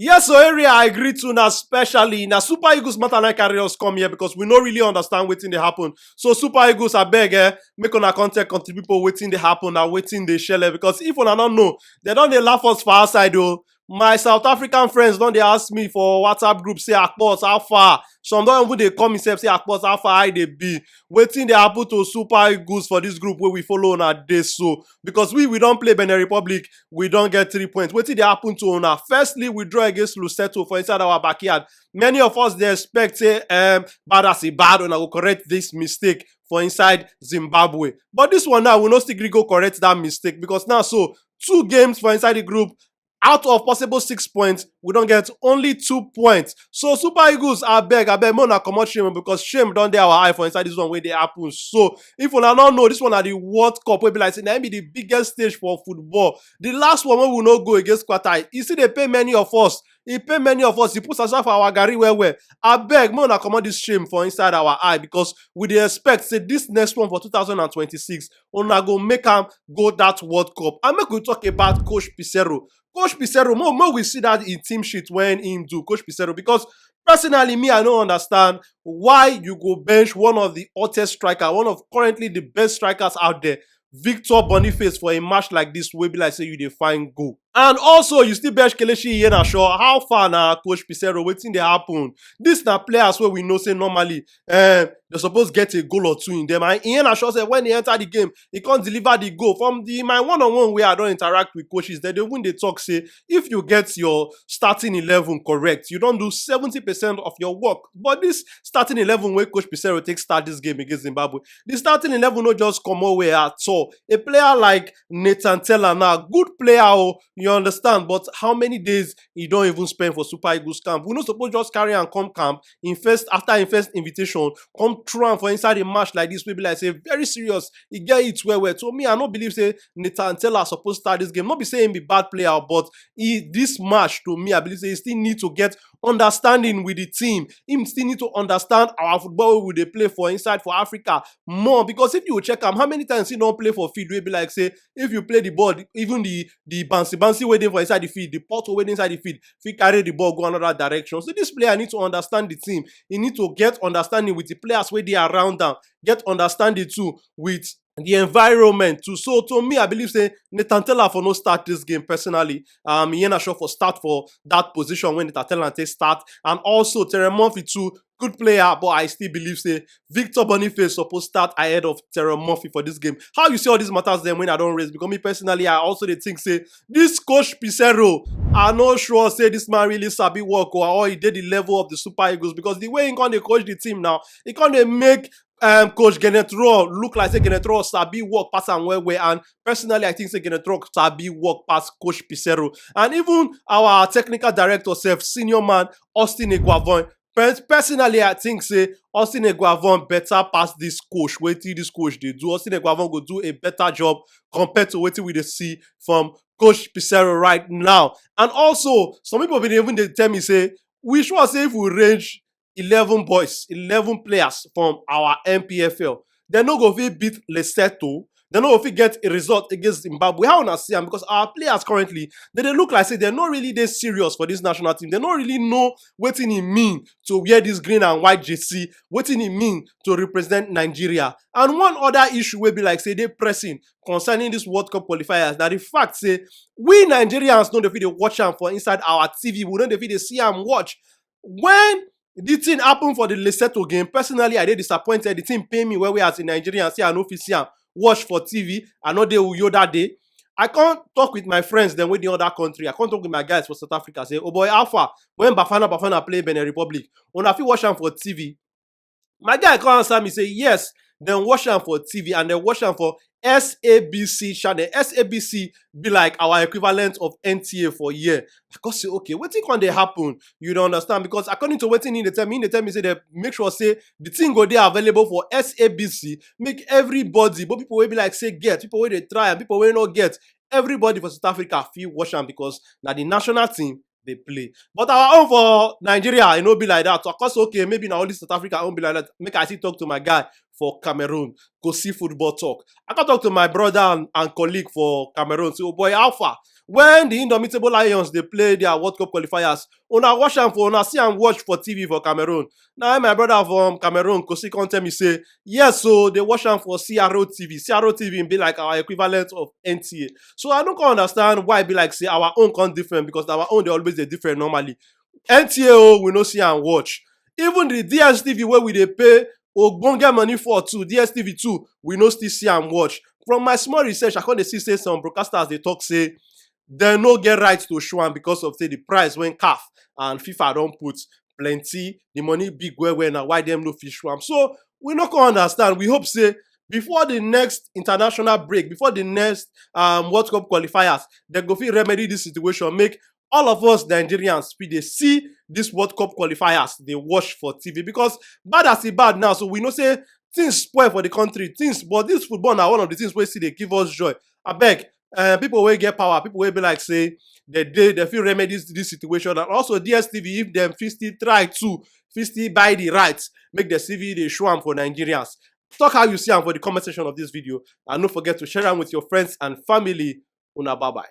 Yes, so area I agree to now, especially now Super Eagles matter like carriers come here because we don't really understand wetin dey happen. So Super Eagles, I beg, make una content contribute people wetin dey happen and wetin dey shele because if una don't know, they don't dey laugh us for outside though. My South African friends don't they ask me for WhatsApp group say Akpos how far. Some don't even they come themselves say Akpos how far I they be. Wetin dey happen to Super Eagles for this group where we follow on a day so because we don't play Benin Republic, we don't get 3 points. Wetin dey happen to una? Firstly, we draw against Luseto for inside our backyard. Many of us they expect say bad as a bad and I will correct this mistake for inside Zimbabwe. But this one now we no still gree go correct that mistake because now so 2 games for inside the group. Out of possible 6 points, we don't get only 2 points. So Super Eagles, I beg, more na comot shame because shame don't dey our eye for inside this one where they happen. So if una don't know, this one at the World Cup will be like say na be the biggest stage for football. The last one wey we no go against Qatar, you see they pay many of us. He pay many of us. He puts us for our gari well. I beg, more na comot this shame for inside our eye because we dey expect say this next one for 2026, una go make am go that World Cup. And make we talk about Coach Peseiro. Coach Peseiro, more we see that in team sheet when him do Coach Peseiro because personally me I don't understand why you go bench one of the hottest striker, one of currently the best strikers out there, Victor Boniface for a match like this wey be like say you dey find goal. And also you still bench Kelechi Iheanacho. How far na Coach Peseiro? Wetin dey happen? This na players wey we know say normally they suppose get a goal or 2 in them. And Iheanacho say when he enter the game, he can't deliver the goal. From my one-on-one where I don't interact with coaches, they even they talk say if you get your starting 11 correct, you don't do 70% of your work. But this starting 11 where Coach Peseiro takes start this game against Zimbabwe, the starting 11 no just come away at all. A player like Nathan Teller now, good player, you understand, but how many days he don't even spend for Super Eagles camp? We not supposed just carry and come camp after in first invitation, come through and for inside a match like this, we be like say very serious. He get it well. So me, I don't believe say Nathan Teller supposed to start this game. Not be saying be bad player, but this match to me, I believe say he still need to get understanding with the team. Him still need to understand our football we they play for inside for Africa more because if you check him, how many times he don't play for field, we be like say if you play the ball, even the bouncy waiting for inside the field, the portal waiting inside the field, if he carry the ball go another direction. So this player need to understand the team. He need to get understanding with the players where they are around them, get understanding too with the environment too. So to me, I believe say Nathan Teller for no start this game personally. Iheanacho for start for that position when Nathan Teller take start, and also Terry Murphy too. Good player, but I still believe say Victor Boniface supposed start ahead of Terry Murphy for this game. How you see all these matters then when I don't raise? Because me personally, I also they think say this Coach Peseiro, I'm not sure say this man really sabi work or he did the level of the Super Eagles because the way he can coach the team now, he can make Coach Genetro look like say Genetro sabi work pass and well, and personally I think say Genetro sabi work past Coach Peseiro, and even our technical director self, senior man Austin Eguavon. Personally, I think say Austin Eguavon better pass this coach. Wetin this coach they do, Austin Eguavon go do a better job compared to wetin we dey see from Coach Peseiro right now. And also, some people been even they tell me say we sure say if we range 11 boys, 11 players from our MPFL, they no go fit beat Lesotho. They no go fit get a result against Zimbabwe. How una see am? Because our players currently, they look like say they're not really that serious for this national team. They don't really know what it mean to wear this green and white jersey, what it mean to represent Nigeria. And one other issue will be like say they pressing concerning this World Cup qualifiers. That the fact say we Nigerians know the video watch them for inside our TV. We know the video see them watch. When the thing happened for the Lesotho game, personally, I did disappointed. The team pay me where we as in Nigeria and say I know see am watch for TV. I know they will yo that day. I can't talk with my friends then with the other country. I can't talk with my guys for South Africa. Say, oh boy, Alpha, when Bafana play Benin Republic, when I feel watch them for TV, my guy can't answer me say yes. Then watch them for TV and then watch them for SABC channel. SABC be like our equivalent of NTA for a year. I can say, okay, what thing can they happen? You don't understand? Because according to what in the tell me say they make sure say the thing go there available for SABC, make everybody, but people will be like say get, people will they try and people will not get. Everybody for South Africa feel watch them because now the national team they play. But our own for Nigeria, it no be like that. So of course, okay, maybe now only South Africa won't be like that. Make I see talk to my guy for Cameroon, go see football talk. I can talk to my brother and colleague for Cameroon. Say, oh boy, Alpha, when the Indomitable Lions they play their World Cup qualifiers, una watch am for una see am watch for TV for Cameroon. Now my brother from Cameroon, Kosi come tell me say, yes, so they watch am for CRO TV. CRO TV be like our equivalent of NTA. So I don't understand why be like say our own con different, because our own they always dey different normally. NTA we no see and watch. Even the DSTV where we dey pay ogbonge money for too, DSTV too, we no still see and watch. From my small research, I come dey see say some broadcasters dey talk say dem no get right to show am because of say the price when CAF and FIFA don put plenty, the money big well na why dem no fit show am. So we no come understand. We hope say before the next international break, before the next World Cup qualifiers, dem go fit remedy this situation, make all of us Nigerians we dey see this World Cup qualifiers dey watch for TV, because bad as e bad now, so we know say things spoil for the country, things, but this football na one of the things wey still dey give us joy. Abeg, people wey get power, people wey be like say they fit remedy this situation, and also DSTV, if dem fit still try to fit still buy the rights, make the CV dey show am for Nigerians. Talk how you see am for the comment section of this video, and don't forget to share am with your friends and family. Una bye bye.